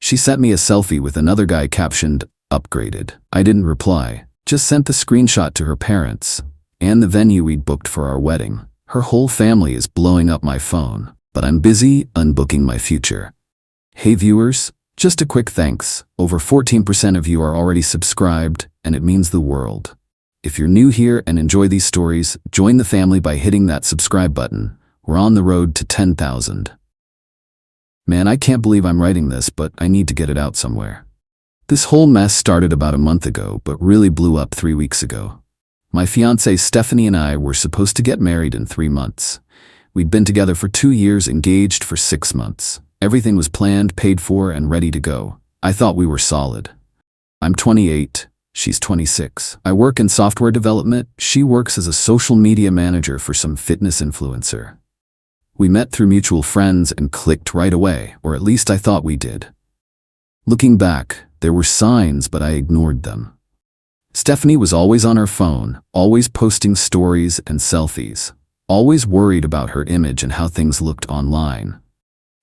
She sent me a selfie with another guy captioned, "Upgraded." I didn't reply, just sent the screenshot to her parents and the venue we'd booked for our wedding. Her whole family is blowing up my phone, but I'm busy unbooking my future. Hey viewers, just a quick thanks. Over 14% of you are already subscribed, and it means the world. If you're new here and enjoy these stories, join the family by hitting that subscribe button. We're on the road to 10,000. Man, I can't believe I'm writing this, but I need to get it out somewhere. This whole mess started about a month ago, but really blew up 3 weeks ago. My fiancée Stephanie and I were supposed to get married in 3 months. We'd been together for 2 years, engaged for 6 months. Everything was planned, paid for, and ready to go. I thought we were solid. I'm 28, she's 26. I work in software development. She works as a social media manager for some fitness influencer. We met through mutual friends and clicked right away, or at least I thought we did. Looking back, there were signs, but I ignored them. Stephanie was always on her phone, always posting stories and selfies, always worried about her image and how things looked online.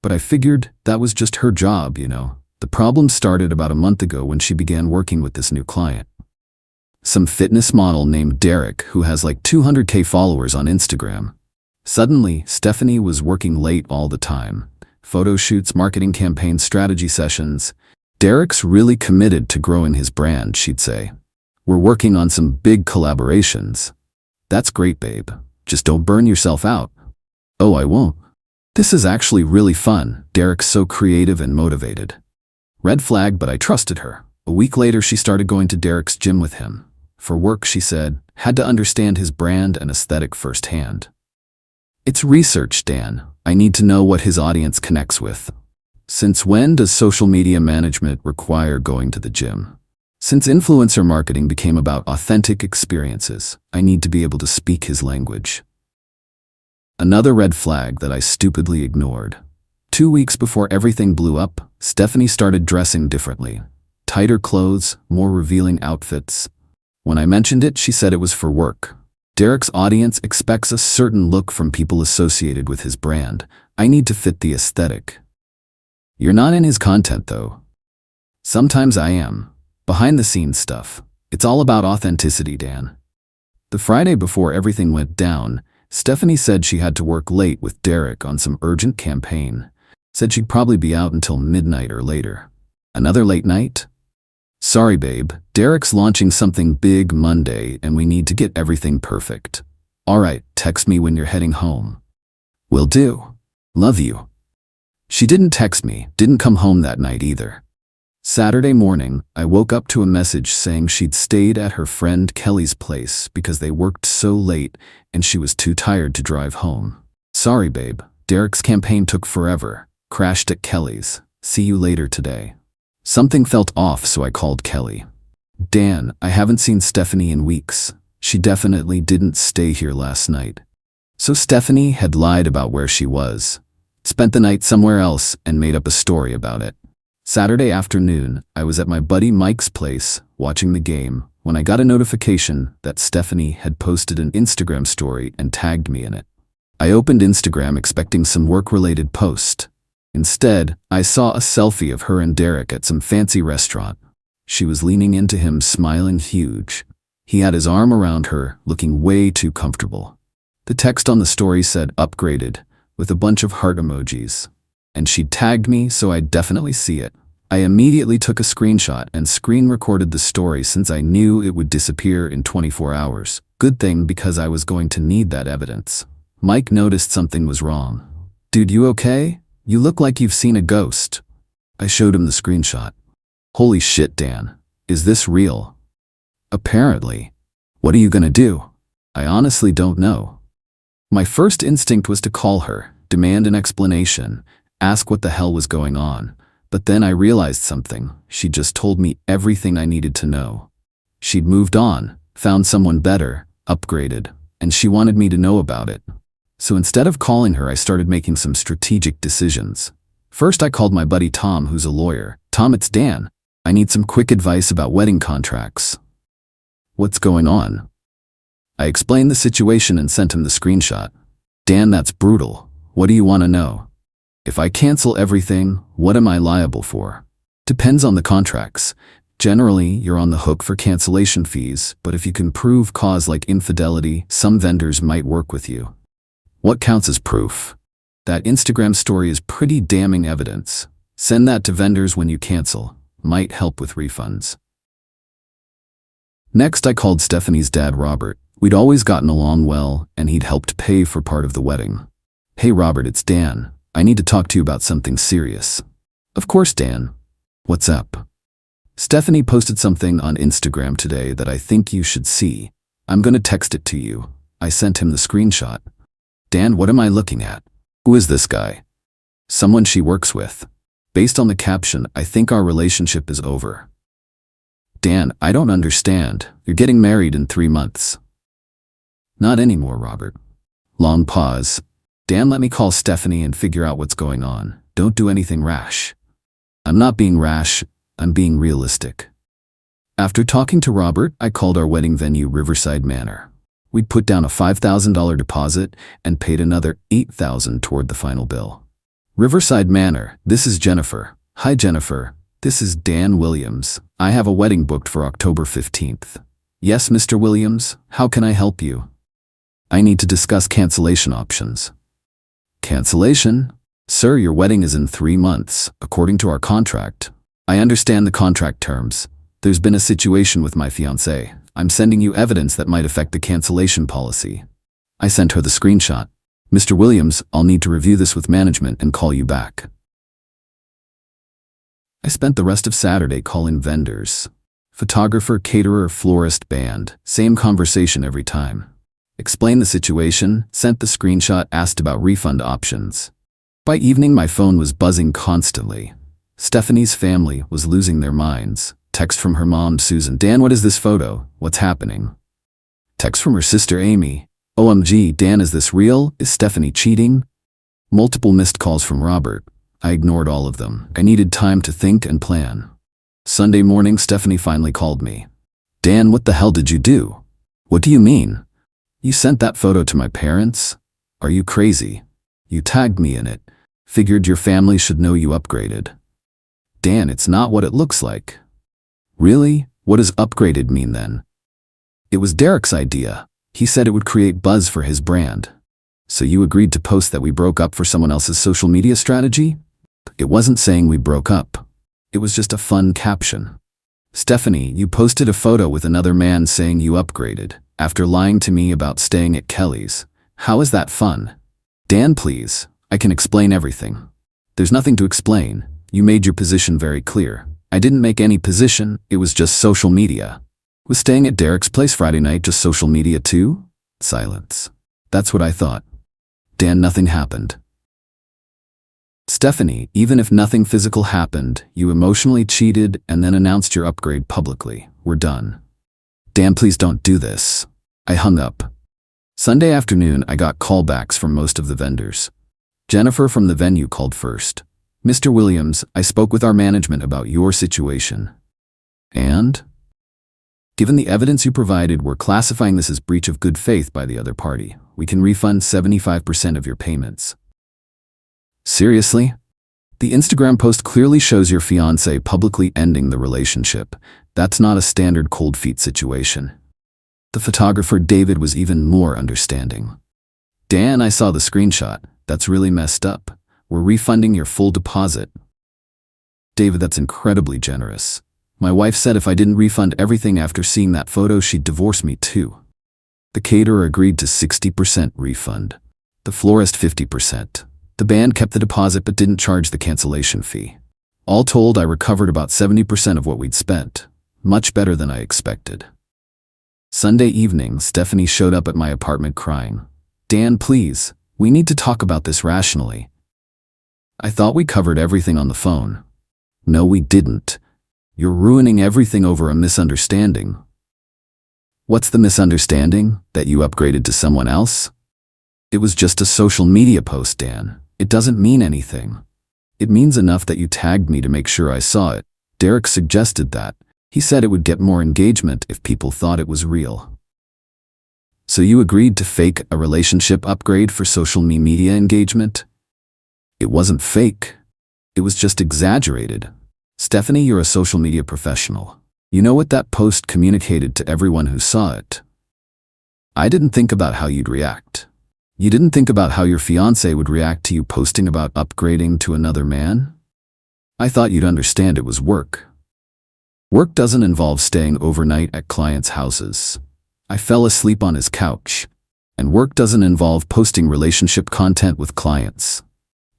But I figured that was just her job, you know. The problem started about a month ago when she began working with this new client. Some fitness model named Derek who has like 200K followers on Instagram. Suddenly, Stephanie was working late all the time. Photo shoots, marketing campaigns, strategy sessions. Derek's really committed to growing his brand, she'd say. We're working on some big collaborations. That's great, babe. Just don't burn yourself out. Oh, I won't. This is actually really fun. Derek's so creative and motivated. Red flag, but I trusted her. A week later, she started going to Derek's gym with him. For work, she said, had to understand his brand and aesthetic firsthand. It's research, Dan. I need to know what his audience connects with. Since when does social media management require going to the gym? Since influencer marketing became about authentic experiences, I need to be able to speak his language. Another red flag that I stupidly ignored. 2 weeks before everything blew up, Stephanie started dressing differently. Tighter clothes, more revealing outfits. When I mentioned it, she said it was for work. Derek's audience expects a certain look from people associated with his brand. I need to fit the aesthetic. You're not in his content, though. Sometimes I am. Behind the scenes stuff. It's all about authenticity, Dan. The Friday before everything went down, Stephanie said she had to work late with Derek on some urgent campaign. Said she'd probably be out until midnight or later. Another late night? Sorry, babe. Derek's launching something big Monday and we need to get everything perfect. All right, text me when you're heading home. Will do. Love you. She didn't text me, didn't come home that night either. Saturday morning, I woke up to a message saying she'd stayed at her friend Kelly's place because they worked so late and she was too tired to drive home. Sorry, babe. Derek's campaign took forever. Crashed at Kelly's. See you later today. Something felt off, so I called Kelly. Dan, I haven't seen Stephanie in weeks. She definitely didn't stay here last night. So Stephanie had lied about where she was. Spent the night somewhere else and made up a story about it. Saturday afternoon, I was at my buddy Mike's place, watching the game, when I got a notification that Stephanie had posted an Instagram story and tagged me in it. I opened Instagram expecting some work-related post. Instead, I saw a selfie of her and Derek at some fancy restaurant. She was leaning into him, smiling huge. He had his arm around her, looking way too comfortable. The text on the story said "upgraded," with a bunch of heart emojis. And she'd tagged me, so I'd definitely see it. I immediately took a screenshot and screen recorded the story since I knew it would disappear in 24 hours. Good thing, because I was going to need that evidence. Mike noticed something was wrong. Dude, you okay? You look like you've seen a ghost. I showed him the screenshot. Holy shit, Dan. Is this real? Apparently. What are you gonna do? I honestly don't know. My first instinct was to call her, demand an explanation, ask what the hell was going on. But then I realized something. She just told me everything I needed to know. She'd moved on, found someone better, upgraded, and she wanted me to know about it. So instead of calling her, I started making some strategic decisions. First, I called my buddy Tom, who's a lawyer. Tom, it's Dan. I need some quick advice about wedding contracts. What's going on? I explained the situation and sent him the screenshot. Dan, that's brutal. What do you want to know? If I cancel everything, what am I liable for? Depends on the contracts. Generally, you're on the hook for cancellation fees, but if you can prove cause like infidelity, some vendors might work with you. What counts as proof? That Instagram story is pretty damning evidence. Send that to vendors when you cancel. Might help with refunds. Next, I called Stephanie's dad, Robert. We'd always gotten along well, and he'd helped pay for part of the wedding. Hey Robert, it's Dan. I need to talk to you about something serious. Of course, Dan. What's up? Stephanie posted something on Instagram today that I think you should see. I'm gonna text it to you. I sent him the screenshot. Dan, what am I looking at? Who is this guy? Someone she works with. Based on the caption, I think our relationship is over. Dan, I don't understand. You're getting married in 3 months. Not anymore, Robert. Long pause. Dan, let me call Stephanie and figure out what's going on. Don't do anything rash. I'm not being rash, I'm being realistic. After talking to Robert, I called our wedding venue, Riverside Manor. We'd put down a $5,000 deposit and paid another $8,000 toward the final bill. Riverside Manor, this is Jennifer. Hi Jennifer, this is Dan Williams. I have a wedding booked for October 15th. Yes, Mr. Williams, how can I help you? I need to discuss cancellation options. Cancellation? Sir, your wedding is in 3 months, according to our contract. I understand the contract terms. There's been a situation with my fiancée. I'm sending you evidence that might affect the cancellation policy. I sent her the screenshot. Mr. Williams, I'll need to review this with management and call you back. I spent the rest of Saturday calling vendors. Photographer, caterer, florist, band. Same conversation every time. Explained the situation, sent the screenshot, asked about refund options. By evening, my phone was buzzing constantly. Stephanie's family was losing their minds. Text from her mom, Susan. Dan, what is this photo? What's happening? Text from her sister, Amy. OMG, Dan, is this real? Is Stephanie cheating? Multiple missed calls from Robert. I ignored all of them. I needed time to think and plan. Sunday morning, Stephanie finally called me. Dan, what the hell did you do? What do you mean? You sent that photo to my parents? Are you crazy? You tagged me in it. Figured your family should know you upgraded. Dan, it's not what it looks like. Really? What does upgraded mean then? It was Derek's idea. He said it would create buzz for his brand. So you agreed to post that we broke up for someone else's social media strategy? It wasn't saying we broke up. It was just a fun caption. Stephanie, you posted a photo with another man saying you upgraded, after lying to me about staying at Kelly's. How is that fun? Dan, please. I can explain everything. There's nothing to explain. You made your position very clear. I didn't make any position, it was just social media. Was staying at Derek's place Friday night just social media too? Silence. That's what I thought. Dan, nothing happened. Stephanie, even if nothing physical happened, you emotionally cheated and then announced your upgrade publicly. We're done. Dan, please don't do this. I hung up. Sunday afternoon, I got callbacks from most of the vendors. Jennifer from the venue called first. Mr. Williams, I spoke with our management about your situation. And? Given the evidence you provided, we're classifying this as breach of good faith by the other party. We can refund 75% of your payments. Seriously? The Instagram post clearly shows your fiancé publicly ending the relationship. That's not a standard cold feet situation. The photographer David was even more understanding. Dan, I saw the screenshot. That's really messed up. We're refunding your full deposit. David, that's incredibly generous. My wife said if I didn't refund everything after seeing that photo, she'd divorce me too. The caterer agreed to 60% refund. The florist 50%. The band kept the deposit but didn't charge the cancellation fee. All told, I recovered about 70% of what we'd spent. Much better than I expected. Sunday evening, Stephanie showed up at my apartment crying. Dan, please, we need to talk about this rationally. I thought we covered everything on the phone. No, we didn't. You're ruining everything over a misunderstanding. What's the misunderstanding? That you upgraded to someone else? It was just a social media post, Dan. It doesn't mean anything. It means enough that you tagged me to make sure I saw it. Derek suggested that. He said it would get more engagement if people thought it was real. So you agreed to fake a relationship upgrade for social media engagement? It wasn't fake. It was just exaggerated. Stephanie, you're a social media professional. You know what that post communicated to everyone who saw it. I didn't think about how you'd react. You didn't think about how your fiancé would react to you posting about upgrading to another man? I thought you'd understand it was work. Work doesn't involve staying overnight at clients' houses. I fell asleep on his couch. And work doesn't involve posting relationship content with clients.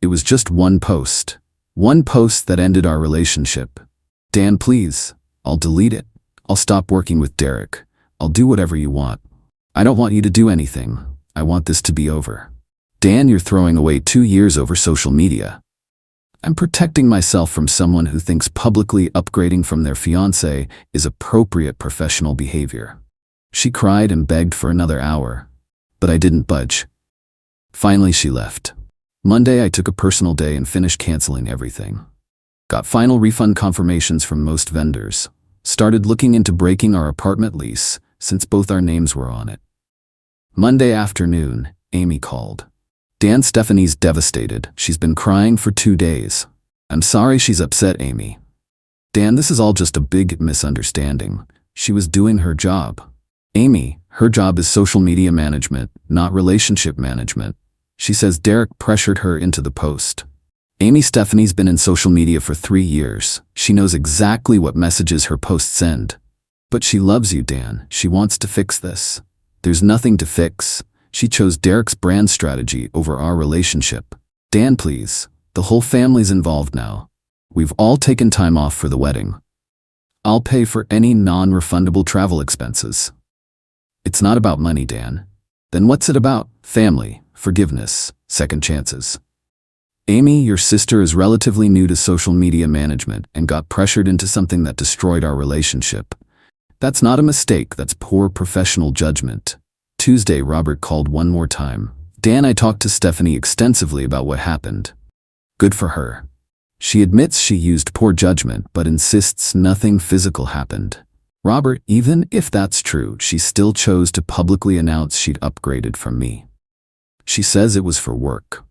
It was just one post. One post that ended our relationship. Dan, please. I'll delete it. I'll stop working with Derek. I'll do whatever you want. I don't want you to do anything. I want this to be over. Dan, you're throwing away 2 years over social media. I'm protecting myself from someone who thinks publicly upgrading from their fiancé is appropriate professional behavior. She cried and begged for another hour, but I didn't budge. Finally, she left. Monday, I took a personal day and finished canceling everything. Got final refund confirmations from most vendors. Started looking into breaking our apartment lease since both our names were on it. Monday afternoon, Amy called. Dan, Stephanie's devastated. She's been crying for 2 days. I'm sorry she's upset, Amy. Dan, this is all just a big misunderstanding. She was doing her job. Amy, her job is social media management, not relationship management. She says Derek pressured her into the post. Amy, Stephanie's been in social media for 3 years. She knows exactly what messages her posts send. But she loves you, Dan. She wants to fix this. There's nothing to fix. She chose Derek's brand strategy over our relationship. Dan, please. The whole family's involved now. We've all taken time off for the wedding. I'll pay for any non-refundable travel expenses. It's not about money, Dan. Then what's it about? Family, forgiveness, second chances. Amy, your sister is relatively new to social media management and got pressured into something that destroyed our relationship. That's not a mistake, that's poor professional judgment. Tuesday, Robert called one more time. Dan, I talked to Stephanie extensively about what happened. Good for her. She admits she used poor judgment, but insists nothing physical happened. Robert, even if that's true, she still chose to publicly announce she'd upgraded from me. She says it was for work.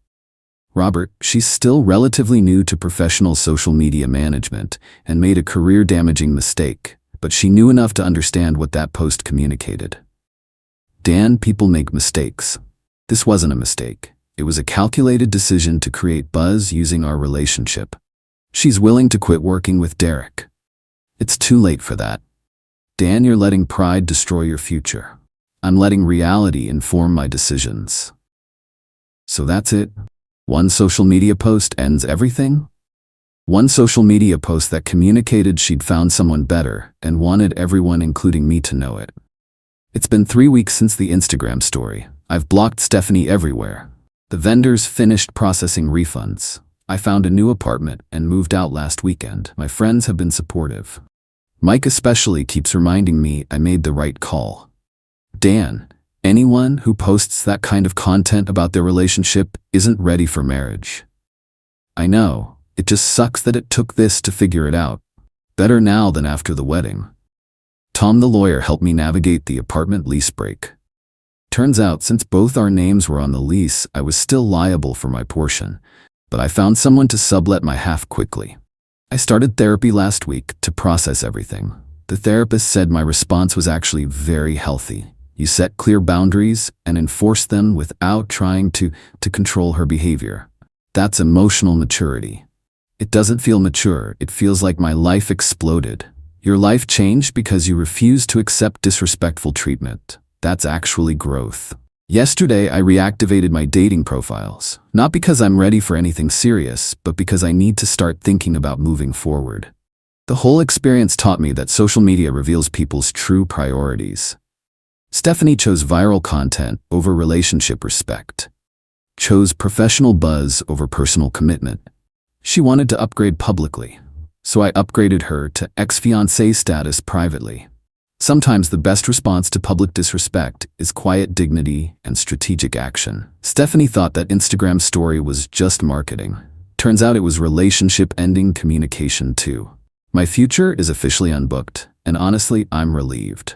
Robert, she's still relatively new to professional social media management and made a career-damaging mistake, but she knew enough to understand what that post communicated. Dan, people make mistakes. This wasn't a mistake. It was a calculated decision to create buzz using our relationship. She's willing to quit working with Derek. It's too late for that. Dan, you're letting pride destroy your future. I'm letting reality inform my decisions. So that's it? One social media post ends everything? One social media post that communicated she'd found someone better and wanted everyone, including me, to know it. It's been 3 weeks since the Instagram story. I've blocked Stephanie everywhere. The vendors finished processing refunds. I found a new apartment and moved out last weekend. My friends have been supportive. Mike especially keeps reminding me I made the right call. Dan, anyone who posts that kind of content about their relationship isn't ready for marriage. I know, it just sucks that it took this to figure it out. Better now than after the wedding. Tom the lawyer helped me navigate the apartment lease break. Turns out, since both our names were on the lease, I was still liable for my portion, but I found someone to sublet my half quickly. I started therapy last week to process everything. The therapist said my response was actually very healthy. You set clear boundaries and enforce them without trying to control her behavior. That's emotional maturity. It doesn't feel mature, it feels like my life exploded. Your life changed because you refused to accept disrespectful treatment. That's actually growth. Yesterday, I reactivated my dating profiles. Not because I'm ready for anything serious, but because I need to start thinking about moving forward. The whole experience taught me that social media reveals people's true priorities. Stephanie chose viral content over relationship respect. Chose professional buzz over personal commitment. She wanted to upgrade publicly, so I upgraded her to ex-fiancé status privately. Sometimes the best response to public disrespect is quiet dignity and strategic action. Stephanie thought that Instagram story was just marketing. Turns out it was relationship-ending communication too. My future is officially unbooked, and honestly, I'm relieved.